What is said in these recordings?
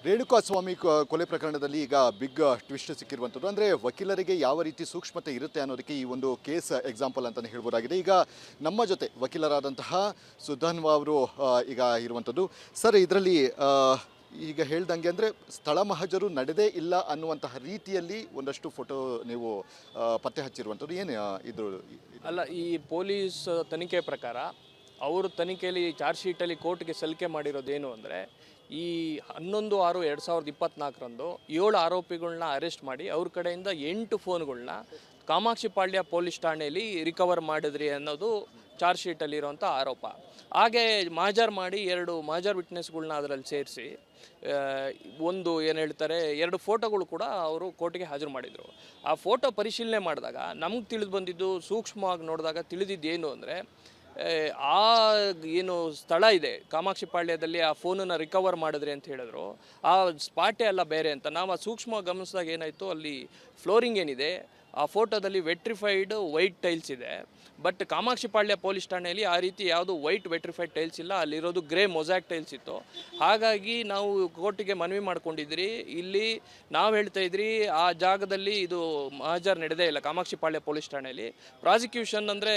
ರೇಣುಕಾಸ್ವಾಮಿ ಕೊಲೆ ಪ್ರಕರಣದಲ್ಲಿ ಈಗ ಬಿಗ್ ಟ್ವಿಸ್ಟ್ ಸಿಕ್ಕಿರುವಂಥದ್ದು. ಅಂದರೆ ವಕೀಲರಿಗೆ ಯಾವ ರೀತಿ ಸೂಕ್ಷ್ಮತೆ ಇರುತ್ತೆ ಅನ್ನೋದಕ್ಕೆ ಈ ಒಂದು ಕೇಸ್ ಎಕ್ಸಾಂಪಲ್ ಅಂತಲೇ ಹೇಳ್ಬೋದಾಗಿದೆ. ಈಗ ನಮ್ಮ ಜೊತೆ ವಕೀಲರಾದಂತಹ ಸುಧನ್ವಾ ಅವರು ಈಗ ಇರುವಂಥದ್ದು. ಸರ್, ಇದರಲ್ಲಿ ಈಗ ಹೇಳ್ದಂಗೆ ಅಂದರೆ ಸ್ಥಳ ಮಹಜರು ನಡೆದೇ ಇಲ್ಲ ಅನ್ನುವಂತಹ ರೀತಿಯಲ್ಲಿ ಒಂದಷ್ಟು ಫೋಟೋ ನೀವು ಪತ್ತೆ ಹಚ್ಚಿರುವಂಥದ್ದು. ಏನು ಇದು? ಅಲ್ಲ, ಈ ಪೊಲೀಸ್ ತನಿಖೆ ಪ್ರಕಾರ ಅವರು ತನಿಖೆಯಲ್ಲಿ ಚಾರ್ಜ್ ಶೀಟಲ್ಲಿ ಕೋರ್ಟ್ಗೆ ಸಲ್ಲಿಕೆ ಮಾಡಿರೋದೇನು ಅಂದರೆ, ಈ 11/6/2024ರಂದು 7 ಆರೋಪಿಗಳನ್ನ ಅರೆಸ್ಟ್ ಮಾಡಿ ಅವ್ರ ಕಡೆಯಿಂದ 8 ಫೋನ್ಗಳನ್ನ ಕಾಮಾಕ್ಷಿಪಾಳ್ಯ ಪೊಲೀಸ್ ಠಾಣೆಯಲ್ಲಿ ರಿಕವರ್ ಮಾಡಿದ್ರಿ ಅನ್ನೋದು ಚಾರ್ಜ್ ಶೀಟಲ್ಲಿರುವಂಥ ಆರೋಪ. ಹಾಗೆ ಮಾಜರ್ ಮಾಡಿ 2 ಮಾಜರ್ ವಿಟ್ನೆಸ್ಗಳನ್ನ ಅದರಲ್ಲಿ ಸೇರಿಸಿ ಒಂದು ಏನು ಹೇಳ್ತಾರೆ 2 ಫೋಟೋಗಳು ಕೂಡ ಅವರು ಕೋರ್ಟ್ಗೆ ಹಾಜರು ಮಾಡಿದರು. ಆ ಫೋಟೋ ಪರಿಶೀಲನೆ ಮಾಡಿದಾಗ ನಮ್ಗೆ ತಿಳಿದು ಬಂದಿದ್ದು, ಸೂಕ್ಷ್ಮವಾಗಿ ನೋಡಿದಾಗ ತಿಳಿದಿದ್ದೇನು ಅಂದರೆ, ಆ ಏನು ಸ್ಥಳ ಇದೆ ಕಾಮಾಕ್ಷಿಪಾಳ್ಯದಲ್ಲಿ ಆ ಫೋನನ್ನು ರಿಕವರ್ ಮಾಡಿದ್ರಿ ಅಂತ ಹೇಳಿದ್ರು, ಆ ಸ್ಪಾಟೇ ಅಲ್ಲ ಬೇರೆ ಅಂತ. ನಾವು ಆ ಸೂಕ್ಷ್ಮವಾಗಿ ಗಮನಿಸಿದಾಗ ಏನಾಯಿತು, ಅಲ್ಲಿ ಫ್ಲೋರಿಂಗ್ ಏನಿದೆ ಆ ಫೋಟೋದಲ್ಲಿ ವೆಟ್ರಿಫೈಡ್ ವೈಟ್ ಟೈಲ್ಸ್ ಇದೆ. ಬಟ್ ಕಾಮಾಕ್ಷಿಪಾಳ್ಯ ಪೊಲೀಸ್ ಠಾಣೆಯಲ್ಲಿ ಆ ರೀತಿ ಯಾವುದು ವೈಟ್ ವೆಟ್ರಿಫೈಡ್ ಟೈಲ್ಸ್ ಇಲ್ಲ, ಅಲ್ಲಿರೋದು ಗ್ರೇ ಮೊಸಾಕ್ ಟೈಲ್ಸ್ ಇತ್ತು. ಹಾಗಾಗಿ ನಾವು ಕೋರ್ಟಿಗೆ ಮನವಿ ಮಾಡ್ಕೊಂಡಿದ್ರಿ. ಇಲ್ಲಿ ನಾವು ಹೇಳ್ತಾ ಇದ್ರಿ ಆ ಜಾಗದಲ್ಲಿ ಇದು ಮಹಜರ್ ನಡೆದೇ ಇಲ್ಲ ಕಾಮಾಕ್ಷಿಪಾಳ್ಯ ಪೊಲೀಸ್ ಠಾಣೆಯಲ್ಲಿ. ಪ್ರಾಸಿಕ್ಯೂಷನ್ ಅಂದರೆ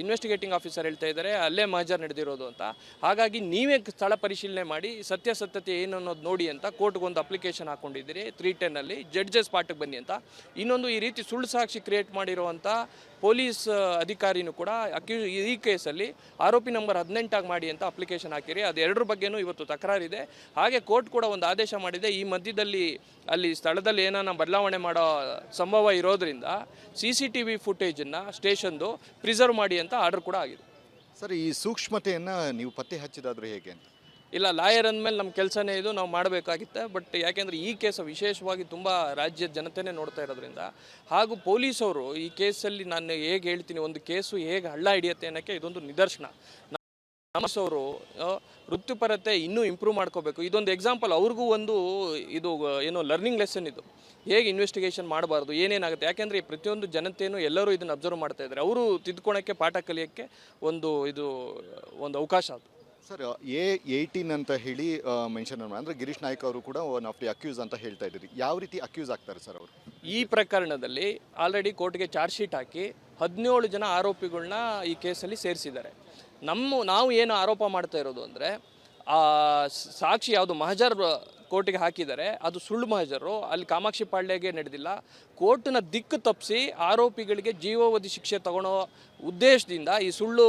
ಇನ್ವೆಸ್ಟಿಗೇಟಿಂಗ್ ಆಫೀಸರ್ ಹೇಳ್ತಾ ಇದ್ದಾರೆ ಅಲ್ಲೇ ಮಹಜರ್ ನಡೆದಿರೋದು ಅಂತ. ಹಾಗಾಗಿ ನೀವೇ ಸ್ಥಳ ಪರಿಶೀಲನೆ ಮಾಡಿ ಸತ್ಯಾಸತ್ಯತೆ ಏನು ಅನ್ನೋದು ನೋಡಿ ಅಂತ ಕೋರ್ಟ್ಗೊಂದು ಅಪ್ಲಿಕೇಶನ್ ಹಾಕ್ಕೊಂಡಿದ್ದೀರಿ 310ಅಲ್ಲಿ. ಜಡ್ಜಸ್ ಪಾರ್ಟಿಗೆ ಬನ್ನಿ ಅಂತ. ಇನ್ನೊಂದು, ಈ ರೀತಿ ಸುಳ್ಳು ಸಾಕ್ಷಿ ಕ್ರಿಯೇಟ್ ಮಾಡಿರುವಂಥ ಪೊಲೀಸ್ ಅಧಿಕಾರಿನೂ ಕೂಡ ಈ ಕೇಸಲ್ಲಿ ಆರೋಪಿ ನಂಬರ್ 18 ಮಾಡಿ ಅಂತ ಅಪ್ಲಿಕೇಶನ್ ಹಾಕಿರಿ. ಅದು ಎರಡರ ಬಗ್ಗೆನೂ ಇವತ್ತು ತಕರಾರಿದೆ. ಹಾಗೆ ಕೋರ್ಟ್ ಕೂಡ ಒಂದು ಆದೇಶ ಮಾಡಿದೆ, ಈ ಮಧ್ಯದಲ್ಲಿ ಅಲ್ಲಿ ಸ್ಥಳದಲ್ಲಿ ಏನಾನ ಬದಲಾವಣೆ ಮಾಡೋ ಸಂಭವ ಇರೋದ್ರಿಂದ CCTV ಫುಟೇಜನ್ನು ಸ್ಟೇಷನ್ದು ಪ್ರಿಸರ್ವ್ ಮಾಡಿ ಅಂತ ಆರ್ಡರ್ ಕೂಡ ಆಗಿದೆ. ಸರ್, ಈ ಸೂಕ್ಷ್ಮತೆಯನ್ನು ನೀವು ಪತ್ತೆ ಹಚ್ಚಿದಾದರೂ ಹೇಗೆ ಅಂತ? ಇಲ್ಲ, ಲಾಯರ್ ಅಂದಮೇಲೆ ನಮ್ಮ ಕೆಲಸನೇ ಇದು, ನಾವು ಮಾಡಬೇಕಾಗಿತ್ತೆ. ಬಟ್ ಯಾಕೆಂದರೆ ಈ ಕೇಸ್ ವಿಶೇಷವಾಗಿ ತುಂಬ ರಾಜ್ಯದ ಜನತೆನೇ ನೋಡ್ತಾ ಇರೋದ್ರಿಂದ, ಹಾಗೂ ಪೊಲೀಸವರು ಈ ಕೇಸಲ್ಲಿ ನಾನು ಹೇಗೆ ಹೇಳ್ತೀನಿ, ಒಂದು ಕೇಸು ಹೇಗೆ ಹಳ್ಳ ಹಿಡಿಯುತ್ತೆ ಅನ್ನೋಕ್ಕೆ ಇದೊಂದು ನಿದರ್ಶನ. ನಮ್ಮಸವರು ವೃತ್ತಿಪರತೆ ಇನ್ನೂ ಇಂಪ್ರೂವ್ ಮಾಡ್ಕೋಬೇಕು. ಇದೊಂದು ಎಕ್ಸಾಂಪಲ್, ಅವ್ರಿಗೂ ಒಂದು ಇದು ಏನೋ ಲರ್ನಿಂಗ್ ಲೆಸನ್ ಇದು, ಹೇಗೆ ಇನ್ವೆಸ್ಟಿಗೇಷನ್ ಮಾಡಬಾರ್ದು, ಏನೇನಾಗುತ್ತೆ. ಯಾಕೆಂದರೆ ಪ್ರತಿಯೊಂದು ಜನತೆಯೂ ಎಲ್ಲರೂ ಇದನ್ನು ಅಬ್ಸರ್ವ್ ಮಾಡ್ತಾ ಇದ್ದಾರೆ. ಅವರು ತಿದ್ದುಕೊಳಕ್ಕೆ, ಪಾಠ ಕಲಿಯೋಕ್ಕೆ ಒಂದು ಅವಕಾಶ ಅದು. ಸರ್, A18 ಅಂತ ಹೇಳಿ ಮೆನ್ಷನ್ ಅಂದರೆ ಗಿರೀಶ್ ನಾಯ್ಕ್ ಅವರು ಕೂಡ ಒನ್ ಆಫ್ ದಿ ಅಕ್ಯೂಸ್ ಅಂತ ಹೇಳ್ತಾ ಇದ್ದೀರಿ. ಯಾವ ರೀತಿ ಅಕ್ಯೂಸ್ ಆಗ್ತಾರೆ ಸರ್ ಅವರು? ಈ ಪ್ರಕರಣದಲ್ಲಿ ಆಲ್ರೆಡಿ ಕೋರ್ಟ್ಗೆ ಚಾರ್ಜ್ ಶೀಟ್ ಹಾಕಿ 17 ಜನ ಆರೋಪಿಗಳನ್ನ ಈ ಕೇಸಲ್ಲಿ ಸೇರಿಸಿದ್ದಾರೆ. ನಾವು ಏನು ಆರೋಪ ಮಾಡ್ತಾ ಇರೋದು ಅಂದರೆ, ಸಾಕ್ಷಿ ಯಾವುದು ಮಹಜರ್ ಕೋರ್ಟಿಗೆ ಹಾಕಿದ್ದಾರೆ ಅದು ಸುಳ್ಳು ಮಹಜರು, ಅಲ್ಲಿ ಕಾಮಾಕ್ಷಿಪಾಳ್ಯಗೆ ನಡೆದಿಲ್ಲ. ಕೋರ್ಟ್ನ ದಿಕ್ಕು ತಪ್ಪಿಸಿ ಆರೋಪಿಗಳಿಗೆ ಜೀವಾವಧಿ ಶಿಕ್ಷೆ ತಗೊಳ್ಳೋ ಉದ್ದೇಶದಿಂದ ಈ ಸುಳ್ಳು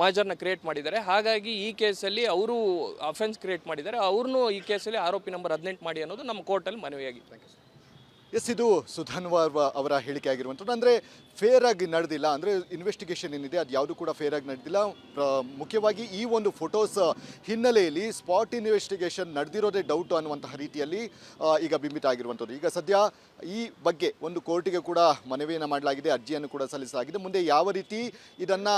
ಮಹಜರ್ನ ಕ್ರಿಯೇಟ್ ಮಾಡಿದ್ದಾರೆ. ಹಾಗಾಗಿ ಈ ಕೇಸಲ್ಲಿ ಅವರು ಅಫೆನ್ಸ್ ಕ್ರಿಯೇಟ್ ಮಾಡಿದ್ದಾರೆ. ಅವ್ರನ್ನೂ ಈ ಕೇಸಲ್ಲಿ ಆರೋಪಿ ನಂಬರ್ 18 ಮಾಡಿ ಅನ್ನೋದು ನಮ್ಮ ಕೋರ್ಟಲ್ಲಿ ಮನವಿಯಾಗಿದೆ. ಎಸ್, ಇದು ಸುಧನ್ವಾ ಅವರ ಹೇಳಿಕೆ ಆಗಿರುವಂಥದ್ದು. ಅಂದರೆ ಫೇರ್ ಆಗಿ ನಡೆದಿಲ್ಲ, ಅಂದರೆ ಇನ್ವೆಸ್ಟಿಗೇಷನ್ ಏನಿದೆ ಅದು ಯಾವುದು ಕೂಡ ಫೇರ್ ಆಗಿ ನಡೆದಿಲ್ಲ. ಮುಖ್ಯವಾಗಿ ಈ ಒಂದು ಫೋಟೋಸ್ ಹಿನ್ನೆಲೆಯಲ್ಲಿ ಸ್ಪಾಟ್ ಇನ್ವೆಸ್ಟಿಗೇಷನ್ ನಡೆದಿರೋದೇ ಡೌಟ್ ಅನ್ನುವಂತಹ ರೀತಿಯಲ್ಲಿ ಈಗ ಬಿಂಬಿತ ಆಗಿರುವಂಥದ್ದು. ಈಗ ಸದ್ಯ ಈ ಬಗ್ಗೆ ಒಂದು ಕೋರ್ಟಿಗೆ ಕೂಡ ಮನವಿಯನ್ನು ಮಾಡಲಾಗಿದೆ, ಅರ್ಜಿಯನ್ನು ಕೂಡ ಸಲ್ಲಿಸಲಾಗಿದೆ. ಮುಂದೆ ಯಾವ ರೀತಿ ಇದನ್ನು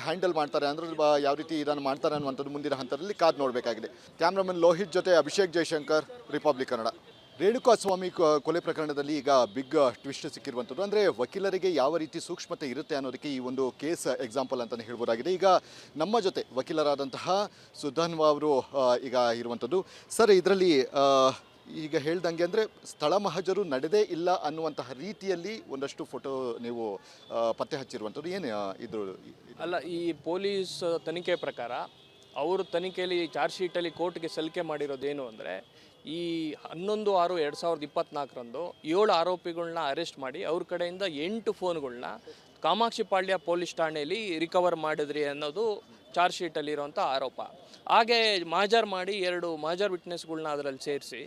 ಹ್ಯಾಂಡಲ್ ಮಾಡ್ತಾರೆ, ಅಂದರೆ ಯಾವ ರೀತಿ ಇದನ್ನು ಮಾಡ್ತಾರೆ ಅನ್ನುವಂಥದ್ದು ಮುಂದಿನ ಹಂತದಲ್ಲಿ ಕಾದು ನೋಡಬೇಕಾಗಿದೆ. ಕ್ಯಾಮ್ರಾಮನ್ ಲೋಹಿತ್ ಜೊತೆ ಅಭಿಷೇಕ್ ಜಯಶಂಕರ್, ರಿಪಬ್ಲಿಕ್ ಕನ್ನಡ. ರೇಣುಕಾಸ್ವಾಮಿ ಕೊಲೆ ಪ್ರಕರಣದಲ್ಲಿ ಈಗ ಬಿಗ್ ಟ್ವಿಸ್ಟ್ ಸಿಕ್ಕಿರುವಂಥದ್ದು. ಅಂದರೆ ವಕೀಲರಿಗೆ ಯಾವ ರೀತಿ ಸೂಕ್ಷ್ಮತೆ ಇರುತ್ತೆ ಅನ್ನೋದಕ್ಕೆ ಈ ಒಂದು ಕೇಸ್ ಎಕ್ಸಾಂಪಲ್ ಅಂತಲೇ ಹೇಳ್ಬೋದಾಗಿದೆ. ಈಗ ನಮ್ಮ ಜೊತೆ ವಕೀಲರಾದಂತಹ ಸುಧನ್ವಾ ಅವರು ಈಗ ಇರುವಂಥದ್ದು. ಸರ್, ಇದರಲ್ಲಿ ಈಗ ಹೇಳ್ದಂಗೆ ಅಂದರೆ ಸ್ಥಳ ಮಹಜರು ನಡೆದೇ ಇಲ್ಲ ಅನ್ನುವಂತಹ ರೀತಿಯಲ್ಲಿ ಒಂದಷ್ಟು ಫೋಟೋ ನೀವು ಪತ್ತೆ ಹಚ್ಚಿರುವಂಥದ್ದು. ಏನು ಇದು? ಅಲ್ಲ, ಈ ಪೊಲೀಸ್ ತನಿಖೆ ಪ್ರಕಾರ ಅವರು ತನಿಖೆಯಲ್ಲಿ ಚಾರ್ಜ್ ಶೀಟಲ್ಲಿ ಕೋರ್ಟ್ಗೆ ಸಲ್ಲಿಕೆ ಮಾಡಿರೋದೇನು ಅಂದರೆ, ಈ 11/6/2024ರಂದು 7 ಆರೋಪಿಗಳನ್ನ ಅರೆಸ್ಟ್ ಮಾಡಿ ಅವ್ರ ಕಡೆಯಿಂದ 8 ಫೋನ್ಗಳನ್ನ ಕಾಮಾಕ್ಷಿಪಾಳ್ಯ ಪೊಲೀಸ್ ಠಾಣೆಯಲ್ಲಿ ರಿಕವರ್ ಮಾಡಿದ್ರಿ ಅನ್ನೋದು ಚಾರ್ಜ್ ಶೀಟಲ್ಲಿರುವಂಥ ಆರೋಪ. ಹಾಗೆ ಮಾಜರ್ ಮಾಡಿ 2 ಮಾಜರ್ ವಿಟ್ನೆಸ್ಗಳನ್ನ ಅದರಲ್ಲಿ ಸೇರಿಸಿ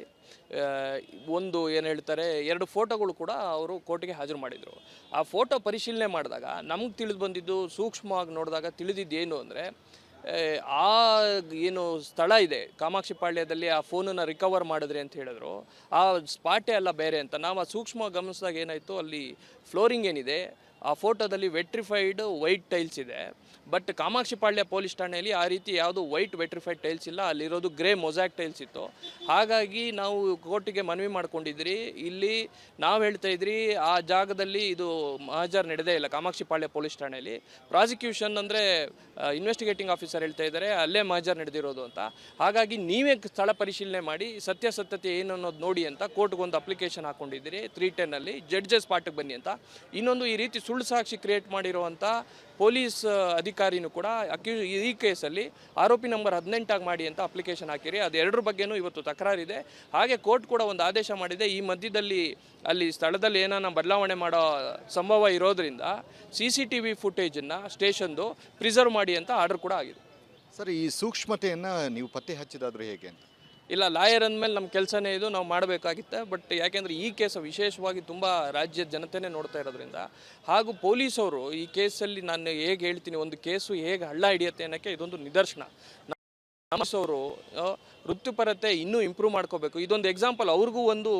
ಒಂದು ಏನು ಹೇಳ್ತಾರೆ 2 ಫೋಟೋಗಳು ಕೂಡ ಅವರು ಕೋರ್ಟ್ಗೆ ಹಾಜರು ಮಾಡಿದರು. ಆ ಫೋಟೋ ಪರಿಶೀಲನೆ ಮಾಡಿದಾಗ ನಮ್ಗೆ ತಿಳಿದು ಬಂದಿದ್ದು, ಸೂಕ್ಷ್ಮವಾಗಿ ನೋಡಿದಾಗ ತಿಳಿದಿದ್ದೇನು ಅಂದರೆ, ಆ ಏನು ಸ್ಥಳ ಇದೆ ಕಾಮಾಕ್ಷಿಪಾಳ್ಯದಲ್ಲಿ ಆ ಫೋನನ್ನು ರಿಕವರ್ ಮಾಡಿದ್ರಿ ಅಂತ ಹೇಳಿದ್ರು, ಆ ಸ್ಪಾಟೇ ಅಲ್ಲ ಬೇರೆ ಅಂತ. ನಾವು ಆ ಸೂಕ್ಷ್ಮವಾಗಿ ಗಮನಿಸಿದಾಗ ಏನಾಯಿತು, ಅಲ್ಲಿ ಫ್ಲೋರಿಂಗ್ ಏನಿದೆ ಆ ಫೋಟೋದಲ್ಲಿ ವೆಟ್ರಿಫೈಡ್ ವೈಟ್ ಟೈಲ್ಸ್ ಇದೆ. ಬಟ್ ಕಾಮಾಕ್ಷಿಪಾಳ್ಯ ಪೊಲೀಸ್ ಠಾಣೆಯಲ್ಲಿ ಆ ರೀತಿ ಯಾವುದು ವೈಟ್ ವೆಟ್ರಿಫೈಡ್ ಟೈಲ್ಸ್ ಇಲ್ಲ, ಅಲ್ಲಿರೋದು ಗ್ರೇ ಮೊಸಾಕ್ ಟೈಲ್ಸ್ ಇತ್ತು. ಹಾಗಾಗಿ ನಾವು ಕೋರ್ಟಿಗೆ ಮನವಿ ಮಾಡ್ಕೊಂಡಿದ್ರಿ. ಇಲ್ಲಿ ನಾವು ಹೇಳ್ತಾ ಇದ್ರಿ ಆ ಜಾಗದಲ್ಲಿ ಇದು ಮಹಜರ್ ನಡೆದೇ ಇಲ್ಲ ಕಾಮಾಕ್ಷಿಪಾಳ್ಯ ಪೊಲೀಸ್ ಠಾಣೆಯಲ್ಲಿ. ಪ್ರಾಸಿಕ್ಯೂಷನ್ ಅಂದರೆ ಇನ್ವೆಸ್ಟಿಗೇಟಿಂಗ್ ಆಫೀಸರ್ ಹೇಳ್ತಾ ಇದ್ದಾರೆ ಅಲ್ಲೇ ಮಹಜರ್ ನಡೆದಿರೋದು ಅಂತ. ಹಾಗಾಗಿ ನೀವೇ ಸ್ಥಳ ಪರಿಶೀಲನೆ ಮಾಡಿ ಸತ್ಯಾಸತ್ಯತೆ ಏನು ಅನ್ನೋದು ನೋಡಿ ಅಂತ ಕೋರ್ಟ್ಗೊಂದು ಅಪ್ಲಿಕೇಶನ್ ಹಾಕೊಂಡಿದ್ದೀರಿ 310 ಜಡ್ಜಸ್ ಪಾರ್ಟಿಗೆ ಬನ್ನಿ ಅಂತ. ಇನ್ನೊಂದು ಈ ರೀತಿ ಸುಳ್ಳು ಸಾಕ್ಷಿ ಕ್ರಿಯೇಟ್ ಮಾಡಿರುವಂಥ ಪೊಲೀಸ್ ಅಧಿಕಾರಿನೂ ಕೂಡ ಈ ಕೇಸಲ್ಲಿ ಆರೋಪಿ ನಂಬರ್ 18 ಮಾಡಿ ಅಂತ ಅಪ್ಲಿಕೇಶನ್ ಹಾಕಿರಿ. ಅದು ಎರಡರ ಬಗ್ಗೆನೂ ಇವತ್ತು ತಕರಾರಿದೆ. ಹಾಗೆ ಕೋರ್ಟ್ ಕೂಡ ಒಂದು ಆದೇಶ ಮಾಡಿದೆ, ಈ ಮಧ್ಯದಲ್ಲಿ ಅಲ್ಲಿ ಸ್ಥಳದಲ್ಲಿ ಏನಾನ ಬದಲಾವಣೆ ಮಾಡೋ ಸಂಭವ ಇರೋದ್ರಿಂದ CCTV ಫುಟೇಜನ್ನು ಸ್ಟೇಷನ್ದು ಪ್ರಿಸರ್ವ್ ಮಾಡಿ ಅಂತ ಆರ್ಡರ್ ಕೂಡ ಆಗಿದೆ. ಸರ್, ಈ ಸೂಕ್ಷ್ಮತೆಯನ್ನು ನೀವು ಪತ್ತೆ ಹಚ್ಚಿದಾದರೂ ಹೇಗೆ ಅಂತ? ಇಲ್ಲ, ಲಾಯರ್ ಅಂದಮೇಲೆ ನಮ್ಮ ಕೆಲಸನೇ ಇದು, ನಾವು ಮಾಡಬೇಕಾಗಿತ್ತೆ. ಬಟ್ ಯಾಕೆಂದರೆ ಈ ಕೇಸು ವಿಶೇಷವಾಗಿ ತುಂಬ ರಾಜ್ಯದ ಜನತೆನೇ ನೋಡ್ತಾ ಇರೋದ್ರಿಂದ, ಹಾಗೂ ಪೊಲೀಸವರು ಈ ಕೇಸಲ್ಲಿ ನಾನು ಹೇಗೆ ಹೇಳ್ತೀನಿ, ಒಂದು ಕೇಸು ಹೇಗೆ ಹಳ್ಳ ಹಿಡಿಯುತ್ತೆ ಅನ್ನೋಕ್ಕೆ ಇದೊಂದು ನಿದರ್ಶನ. ನಮ್ಮಸವರು ವೃತ್ತಿಪರತೆ ಇನ್ನೂ ಇಂಪ್ರೂವ್ ಮಾಡ್ಕೋಬೇಕು. ಇದೊಂದು ಎಕ್ಸಾಂಪಲ್, ಅವ್ರಿಗೂ ಒಂದು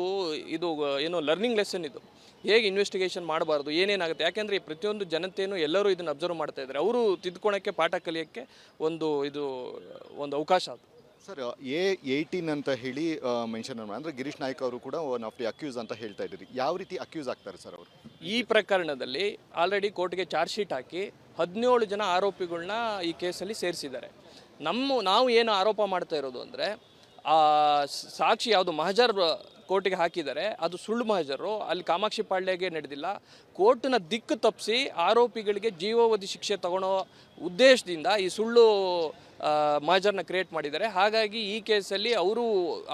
ಇದು ಏನೋ ಲರ್ನಿಂಗ್ ಲೆಸನ್ ಇದು, ಹೇಗೆ ಇನ್ವೆಸ್ಟಿಗೇಷನ್ ಮಾಡಬಾರ್ದು, ಏನೇನಾಗುತ್ತೆ. ಯಾಕೆಂದರೆ ಪ್ರತಿಯೊಂದು ಜನತೆಯೂ ಎಲ್ಲರೂ ಇದನ್ನು ಅಬ್ಸರ್ವ್ ಮಾಡ್ತಾ ಇದ್ದಾರೆ. ಅವರು ತಿದ್ದುಕೊಳಕ್ಕೆ ಪಾಠ ಕಲಿಯೋಕ್ಕೆ ಒಂದು ಅವಕಾಶ ಅದು. ಸರ್, A18 ಅಂತ ಹೇಳಿ ಮೆನ್ಷನ್ ಅಂದರೆ ಗಿರೀಶ್ ನಾಯ್ಕ್ ಅವರು ಕೂಡ ಒನ್ ಆಫ್ ದಿ ಅಕ್ಯೂಸ್ ಅಂತ ಹೇಳ್ತಾ ಇದ್ದೀರಿ. ಯಾವ ರೀತಿ ಅಕ್ಯೂಸ್ ಆಗ್ತಾರೆ ಸರ್ ಅವರು? ಈ ಪ್ರಕರಣದಲ್ಲಿ ಆಲ್ರೆಡಿ ಕೋರ್ಟ್ಗೆ ಚಾರ್ಜ್ ಶೀಟ್ ಹಾಕಿ 17 ಜನ ಆರೋಪಿಗಳನ್ನ ಈ ಕೇಸಲ್ಲಿ ಸೇರಿಸಿದ್ದಾರೆ. ನಾವು ಏನು ಆರೋಪ ಮಾಡ್ತಾ ಇರೋದು ಅಂದರೆ, ಸಾಕ್ಷಿ ಯಾವುದು ಮಹಜರ್ ಕೋರ್ಟಿಗೆ ಹಾಕಿದ್ದಾರೆ ಅದು ಸುಳ್ಳು ಮಹಜರು, ಅಲ್ಲಿ ಕಾಮಾಕ್ಷಿಪಾಳ್ಯಗೆ ನಡೆದಿಲ್ಲ. ಕೋರ್ಟ್ನ ದಿಕ್ಕು ತಪ್ಪಿಸಿ ಆರೋಪಿಗಳಿಗೆ ಜೀವಾವಧಿ ಶಿಕ್ಷೆ ತಗೊಳ್ಳೋ ಉದ್ದೇಶದಿಂದ ಈ ಸುಳ್ಳು ಮಹಜರ್ನ ಕ್ರಿಯೇಟ್ ಮಾಡಿದ್ದಾರೆ. ಹಾಗಾಗಿ ಈ ಕೇಸಲ್ಲಿ ಅವರು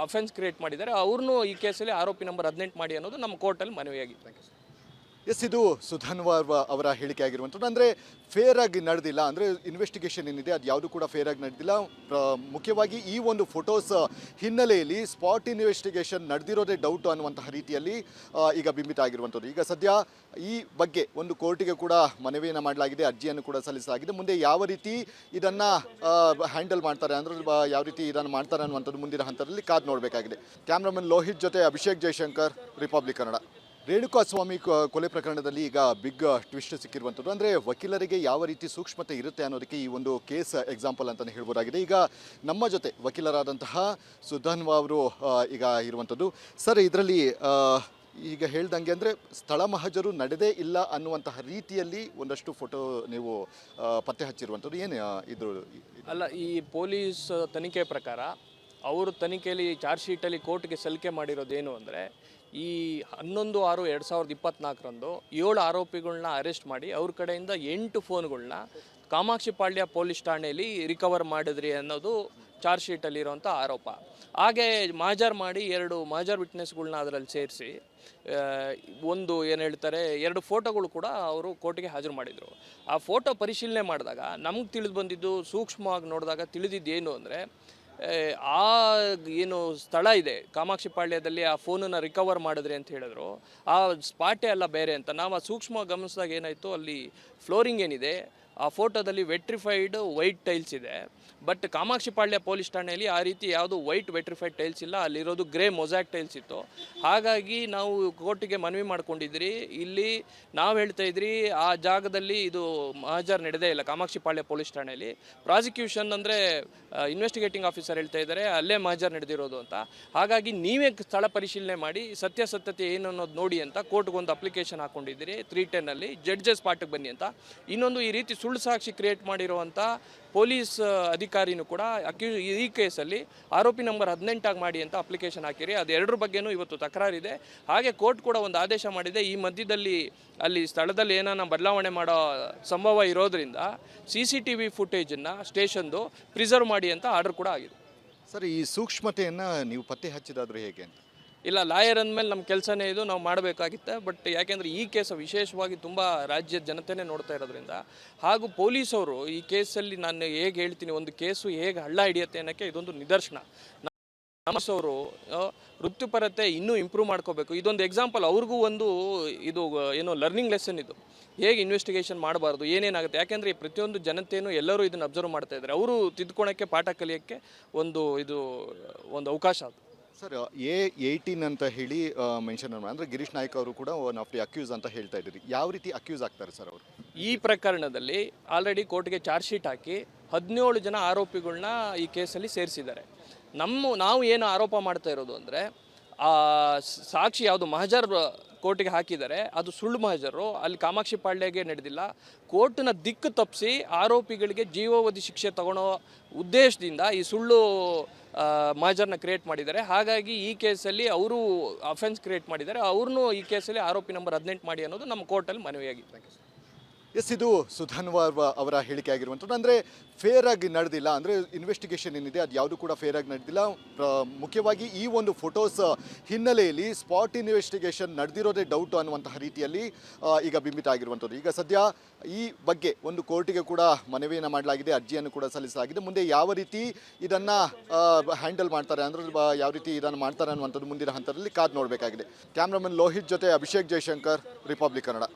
ಅಫೆನ್ಸ್ ಕ್ರಿಯೇಟ್ ಮಾಡಿದ್ದಾರೆ, ಅವ್ರನ್ನೂ ಈ ಕೇಸಲ್ಲಿ ಆರೋಪಿ ನಂಬರ್ 18 ಮಾಡಿ ಅನ್ನೋದು ನಮ್ಮ ಕೋರ್ಟಲ್ಲಿ ಮನವಿಯಾಗಿದೆ. ಇದು ಸುಧನ್ವಾರ್ ಅವರ ಹೇಳಿಕೆ ಆಗಿರುವಂಥದ್ದು. ಅಂದರೆ ಫೇರ್ ಆಗಿ ನಡೆದಿಲ್ಲ, ಅಂದರೆ ಇನ್ವೆಸ್ಟಿಗೇಷನ್ ಏನಿದೆ ಅದು ಯಾವುದು ಕೂಡ ಫೇರ್ ಆಗಿ ನಡೆದಿಲ್ಲ. ಮುಖ್ಯವಾಗಿ ಈ ಒಂದು ಫೋಟೋಸ್ ಹಿನ್ನೆಲೆಯಲ್ಲಿ ಸ್ಪಾಟ್ ಇನ್ವೆಸ್ಟಿಗೇಷನ್ ನಡೆದಿರೋದೇ ಡೌಟ್ ಅನ್ನುವಂತಹ ರೀತಿಯಲ್ಲಿ ಈಗ ಬಿಂಬಿತ ಆಗಿರುವಂಥದ್ದು. ಈಗ ಸದ್ಯ ಈ ಬಗ್ಗೆ ಒಂದು ಕೋರ್ಟಿಗೆ ಕೂಡ ಮನವಿಯನ್ನು ಮಾಡಲಾಗಿದೆ, ಅರ್ಜಿಯನ್ನು ಕೂಡ ಸಲ್ಲಿಸಲಾಗಿದೆ. ಮುಂದೆ ಯಾವ ರೀತಿ ಇದನ್ನು ಹ್ಯಾಂಡಲ್ ಮಾಡ್ತಾರೆ, ಅಂದರೆ ಯಾವ ರೀತಿ ಇದನ್ನು ಮಾಡ್ತಾರೆ ಅನ್ನುವಂಥದ್ದು ಮುಂದಿನ ಹಂತದಲ್ಲಿ ಕಾದು ನೋಡಬೇಕಾಗಿದೆ. ಕ್ಯಾಮ್ರಾಮನ್ ಲೋಹಿತ್ ಜೊತೆ ಅಭಿಷೇಕ್ ಜಯಶಂಕರ್, ರಿಪಬ್ಲಿಕ್ ಕನ್ನಡ. ರೇಣುಕಾಸ್ವಾಮಿ ಕೊಲೆ ಪ್ರಕರಣದಲ್ಲಿ ಈಗ ಬಿಗ್ ಟ್ವಿಸ್ಟ್ ಸಿಕ್ಕಿರುವಂಥದ್ದು. ಅಂದರೆ ವಕೀಲರಿಗೆ ಯಾವ ರೀತಿ ಸೂಕ್ಷ್ಮತೆ ಇರುತ್ತೆ ಅನ್ನೋದಕ್ಕೆ ಈ ಒಂದು ಕೇಸ್ ಎಕ್ಸಾಂಪಲ್ ಅಂತಲೇ ಹೇಳ್ಬೋದಾಗಿದೆ. ಈಗ ನಮ್ಮ ಜೊತೆ ವಕೀಲರಾದಂತಹ ಸುಧನ್ವಾ ಅವರು ಈಗ ಇರುವಂಥದ್ದು. ಸರ್, ಇದರಲ್ಲಿ ಈಗ ಹೇಳ್ದಂಗೆ ಅಂದರೆ ಸ್ಥಳ ಮಹಜರು ನಡೆದೇ ಇಲ್ಲ ಅನ್ನುವಂತಹ ರೀತಿಯಲ್ಲಿ ಒಂದಷ್ಟು ಫೋಟೋ ನೀವು ಪತ್ತೆ ಹಚ್ಚಿರುವಂಥದ್ದು. ಏನು ಇದು? ಅಲ್ಲ, ಈ ಪೊಲೀಸ್ ತನಿಖೆ ಪ್ರಕಾರ ಅವರು ತನಿಖೆಯಲ್ಲಿ ಚಾರ್ಜ್ ಶೀಟಲ್ಲಿ ಕೋರ್ಟ್ಗೆ ಸಲ್ಲಿಕೆ ಮಾಡಿರೋದೇನು ಅಂದರೆ, ಈ 11/6/2024 7 ಆರೋಪಿಗಳನ್ನ ಅರೆಸ್ಟ್ ಮಾಡಿ ಅವ್ರ ಕಡೆಯಿಂದ 8 ಫೋನ್ಗಳನ್ನ ಕಾಮಾಕ್ಷಿಪಾಳ್ಯ ಪೊಲೀಸ್ ಠಾಣೆಯಲ್ಲಿ ರಿಕವರ್ ಮಾಡಿದ್ರಿ ಅನ್ನೋದು ಚಾರ್ಜ್ ಶೀಟಲ್ಲಿರೋಂಥ ಆರೋಪ. ಹಾಗೆ ಮಹಜರ್ ಮಾಡಿ 2 ಮಹಜರ್ ವಿಟ್ನೆಸ್ಗಳನ್ನ ಅದರಲ್ಲಿ ಸೇರಿಸಿ ಒಂದು ಏನು ಹೇಳ್ತಾರೆ 2 ಫೋಟೋಗಳು ಕೂಡ ಅವರು ಕೋರ್ಟ್ಗೆ ಹಾಜರು ಮಾಡಿದರು. ಆ ಫೋಟೋ ಪರಿಶೀಲನೆ ಮಾಡಿದಾಗ ನಮ್ಗೆ ತಿಳಿದು ಬಂದಿದ್ದು, ಸೂಕ್ಷ್ಮವಾಗಿ ನೋಡಿದಾಗ ತಿಳಿದಿದ್ದೇನು ಅಂದರೆ, ಆ ಏನು ಸ್ಥಳ ಇದೆ ಕಾಮಾಕ್ಷಿಪಾಳ್ಯದಲ್ಲಿ ಆ ಫೋನನ್ನು ರಿಕವರ್ ಮಾಡಿದ್ರಿ ಅಂತ ಹೇಳಿದ್ರು, ಆ ಸ್ಪಾಟೇ ಅಲ್ಲ ಬೇರೆ ಅಂತ. ನಾವು ಆ ಸೂಕ್ಷ್ಮವಾಗಿ ಗಮನಿಸಿದಾಗ ಏನಾಯಿತು, ಅಲ್ಲಿ ಫ್ಲೋರಿಂಗ್ ಏನಿದೆ ಆ ಫೋಟೋದಲ್ಲಿ ವೆಟ್ರಿಫೈಡ್ ವೈಟ್ ಟೈಲ್ಸ್ ಇದೆ. ಬಟ್ ಕಾಮಾಕ್ಷಿಪಾಳ್ಯ ಪೊಲೀಸ್ ಠಾಣೆಯಲ್ಲಿ ಆ ರೀತಿ ಯಾವುದು ವೈಟ್ ವೆಟ್ರಿಫೈಡ್ ಟೈಲ್ಸ್ ಇಲ್ಲ, ಅಲ್ಲಿರೋದು ಗ್ರೇ ಮೊಸಾಕ್ ಟೈಲ್ಸ್ ಇತ್ತು. ಹಾಗಾಗಿ ನಾವು ಕೋರ್ಟಿಗೆ ಮನವಿ ಮಾಡ್ಕೊಂಡಿದ್ರಿ. ಇಲ್ಲಿ ನಾವು ಹೇಳ್ತಾ ಇದ್ರಿ ಆ ಜಾಗದಲ್ಲಿ ಇದು ಮಹಜರ್ ನಡೆದೇ ಇಲ್ಲ ಕಾಮಾಕ್ಷಿಪಾಳ್ಯ ಪೊಲೀಸ್ ಠಾಣೆಯಲ್ಲಿ. ಪ್ರಾಸಿಕ್ಯೂಷನ್ ಅಂದರೆ ಇನ್ವೆಸ್ಟಿಗೇಟಿಂಗ್ ಆಫೀಸರ್ ಹೇಳ್ತಾ ಇದ್ದಾರೆ ಅಲ್ಲೇ ಮಹಜರ್ ನಡೆದಿರೋದು ಅಂತ. ಹಾಗಾಗಿ ನೀವೇ ಸ್ಥಳ ಪರಿಶೀಲನೆ ಮಾಡಿ ಸತ್ಯಾಸತ್ಯತೆ ಏನು ಅನ್ನೋದು ನೋಡಿ ಅಂತ ಕೋರ್ಟ್ಗೊಂದು ಅಪ್ಲಿಕೇಶನ್ ಹಾಕೊಂಡಿದ್ದೀರಿ 310 ಜಡ್ಜಸ್ ಪಾರ್ಟಿಗೆ ಬನ್ನಿ ಅಂತ. ಇನ್ನೊಂದು ಈ ರೀತಿ ಸುಳ್ಳು ಸಾಕ್ಷಿ ಕ್ರಿಯೇಟ್ ಮಾಡಿರುವಂಥ ಪೊಲೀಸ್ ಅಧಿಕಾರಿನೂ ಕೂಡ ಈ ಕೇಸಲ್ಲಿ ಆರೋಪಿ ನಂಬರ್ 18 ಮಾಡಿ ಅಂತ ಅಪ್ಲಿಕೇಶನ್ ಹಾಕಿರಿ. ಅದು ಎರಡರ ಬಗ್ಗೆನೂ ಇವತ್ತು ತಕರಾರಿದೆ. ಹಾಗೆ ಕೋರ್ಟ್ ಕೂಡ ಒಂದು ಆದೇಶ ಮಾಡಿದೆ, ಈ ಮಧ್ಯದಲ್ಲಿ ಅಲ್ಲಿ ಸ್ಥಳದಲ್ಲಿ ಏನಾನ ಬದಲಾವಣೆ ಮಾಡೋ ಸಂಭವ ಇರೋದ್ರಿಂದ CCTV ಫುಟೇಜನ್ನು ಸ್ಟೇಷನ್ದು ಪ್ರಿಸರ್ವ್ ಮಾಡಿ ಅಂತ ಆರ್ಡರ್ ಕೂಡ ಆಗಿದೆ. ಸರ್, ಈ ಸೂಕ್ಷ್ಮತೆಯನ್ನು ನೀವು ಪತ್ತೆ ಹಚ್ಚಿದಾದರೂ ಹೇಗೆ ಅಂತ? ಇಲ್ಲ, ಲಾಯರ್ ಅಂದಮೇಲೆ ನಮ್ಮ ಕೆಲಸನೇ ಇದು, ನಾವು ಮಾಡಬೇಕಾಗಿತ್ತೆ. ಬಟ್ ಯಾಕೆಂದರೆ ಈ ಕೇಸು ವಿಶೇಷವಾಗಿ ತುಂಬ ರಾಜ್ಯದ ಜನತೆನೇ ನೋಡ್ತಾ ಇರೋದ್ರಿಂದ, ಹಾಗೂ ಪೊಲೀಸವರು ಈ ಕೇಸಲ್ಲಿ ನಾನು ಹೇಗೆ ಹೇಳ್ತೀನಿ, ಒಂದು ಕೇಸು ಹೇಗೆ ಹಳ್ಳ ಹಿಡಿಯುತ್ತೆ ಅನ್ನೋಕ್ಕೆ ಇದೊಂದು ನಿದರ್ಶನ. ನಮ್ಮಸವರು ವೃತ್ತಿಪರತೆ ಇನ್ನೂ ಇಂಪ್ರೂವ್ ಮಾಡ್ಕೋಬೇಕು. ಇದೊಂದು ಎಕ್ಸಾಂಪಲ್, ಅವ್ರಿಗೂ ಒಂದು ಏನೋ ಲರ್ನಿಂಗ್ ಲೆಸನ್ ಇದು, ಹೇಗೆ ಇನ್ವೆಸ್ಟಿಗೇಷನ್ ಮಾಡಬಾರ್ದು, ಏನೇನಾಗುತ್ತೆ. ಯಾಕೆಂದರೆ ಪ್ರತಿಯೊಂದು ಜನತೆಯೂ ಎಲ್ಲರೂ ಇದನ್ನು ಅಬ್ಸರ್ವ್ ಮಾಡ್ತಾ ಇದ್ದಾರೆ. ಅವರು ತಿದ್ದುಕೊಳಕ್ಕೆ ಪಾಠ ಕಲಿಯೋಕ್ಕೆ ಒಂದು ಅವಕಾಶ ಅದು. ಸರ್, A18 ಅಂತ ಹೇಳಿ ಮೆನ್ಷನ್ ಅಂದರೆ ಗಿರೀಶ್ ನಾಯ್ಕ್ ಅವರು ಕೂಡ ಒನ್ ಆಫ್ ದಿ ಅಕ್ಯೂಸ್ ಅಂತ ಹೇಳ್ತಾ ಇದ್ದೀರಿ. ಯಾವ ರೀತಿ ಅಕ್ಯೂಸ್ ಆಗ್ತಾರೆ ಸರ್ ಅವರು? ಈ ಪ್ರಕರಣದಲ್ಲಿ ಆಲ್ರೆಡಿ ಕೋರ್ಟ್ಗೆ ಚಾರ್ಜ್ ಶೀಟ್ ಹಾಕಿ 17 ಜನ ಆರೋಪಿಗಳನ್ನ ಈ ಕೇಸಲ್ಲಿ ಸೇರಿಸಿದ್ದಾರೆ. ನಾವು ಏನು ಆರೋಪ ಮಾಡ್ತಾ ಇರೋದು ಅಂದರೆ ಸಾಕ್ಷಿ ಯಾವುದು ಮಹಜರ್ ಕೋರ್ಟಿಗೆ ಹಾಕಿದ್ದಾರೆ ಅದು ಸುಳ್ಳು ಮಹಜರು, ಅಲ್ಲಿ ಕಾಮಾಕ್ಷಿ ಪಾಳ್ಯಗೆ ನಡೆದಿಲ್ಲ. ಕೋರ್ಟ್ನ ದಿಕ್ಕು ತಪ್ಪಿಸಿ ಆರೋಪಿಗಳಿಗೆ ಜೀವಾವಧಿ ಶಿಕ್ಷೆ ತಗೊಳ್ಳೋ ಉದ್ದೇಶದಿಂದ ಈ ಸುಳ್ಳು ಮಹಜರ್ನ ಕ್ರಿಯೇಟ್ ಮಾಡಿದ್ದಾರೆ. ಹಾಗಾಗಿ ಈ ಕೇಸಲ್ಲಿ ಅವರು ಅಫೆನ್ಸ್ ಕ್ರಿಯೇಟ್ ಮಾಡಿದ್ದಾರೆ, ಅವ್ರನ್ನೂ ಈ ಕೇಸಲ್ಲಿ ಆರೋಪಿ ನಂಬರ್ 18 ಮಾಡಿ ಅನ್ನೋದು ನಮ್ಮ ಕೋರ್ಟಲ್ಲಿ ಮನವಿಯಾಗಿದೆ. ಎಸ್, ಇದು ಸುಧನ್ವರ್ ಅವರ ಹೇಳಿಕೆ ಆಗಿರುವಂಥದ್ದು. ಅಂದರೆ ಫೇರ್ ಆಗಿ ನಡೆದಿಲ್ಲ, ಅಂದರೆ ಇನ್ವೆಸ್ಟಿಗೇಷನ್ ಏನಿದೆ ಅದು ಯಾವುದು ಕೂಡ ಫೇರ್ ಆಗಿ ನಡೆದಿಲ್ಲ. ಮುಖ್ಯವಾಗಿ ಈ ಒಂದು ಫೋಟೋಸ್ ಹಿನ್ನೆಲೆಯಲ್ಲಿ ಸ್ಪಾಟ್ ಇನ್ವೆಸ್ಟಿಗೇಷನ್ ನಡೆದಿರೋದೇ ಡೌಟು ಅನ್ನುವಂತಹ ರೀತಿಯಲ್ಲಿ ಈಗ ಬಿಂಬಿತ ಆಗಿರುವಂಥದ್ದು. ಈಗ ಸದ್ಯ ಈ ಬಗ್ಗೆ ಒಂದು ಕೋರ್ಟಿಗೆ ಕೂಡ ಮನವಿಯನ್ನು ಮಾಡಲಾಗಿದೆ, ಅರ್ಜಿಯನ್ನು ಕೂಡ ಸಲ್ಲಿಸಲಾಗಿದೆ. ಮುಂದೆ ಯಾವ ರೀತಿ ಇದನ್ನು ಹ್ಯಾಂಡಲ್ ಮಾಡ್ತಾರೆ, ಅಂದರೆ ಯಾವ ರೀತಿ ಇದನ್ನು ಮಾಡ್ತಾರೆ ಅನ್ನುವಂಥದ್ದು ಮುಂದಿನ ಹಂತದಲ್ಲಿ ಕಾದು ನೋಡಬೇಕಾಗಿದೆ. ಕ್ಯಾಮ್ರಾಮನ್ ಲೋಹಿತ್ ಜೊತೆ ಅಭಿಷೇಕ್ ಜೈಶಂಕರ್, ರಿಪಬ್ಲಿಕ್ ಕನ್ನಡ.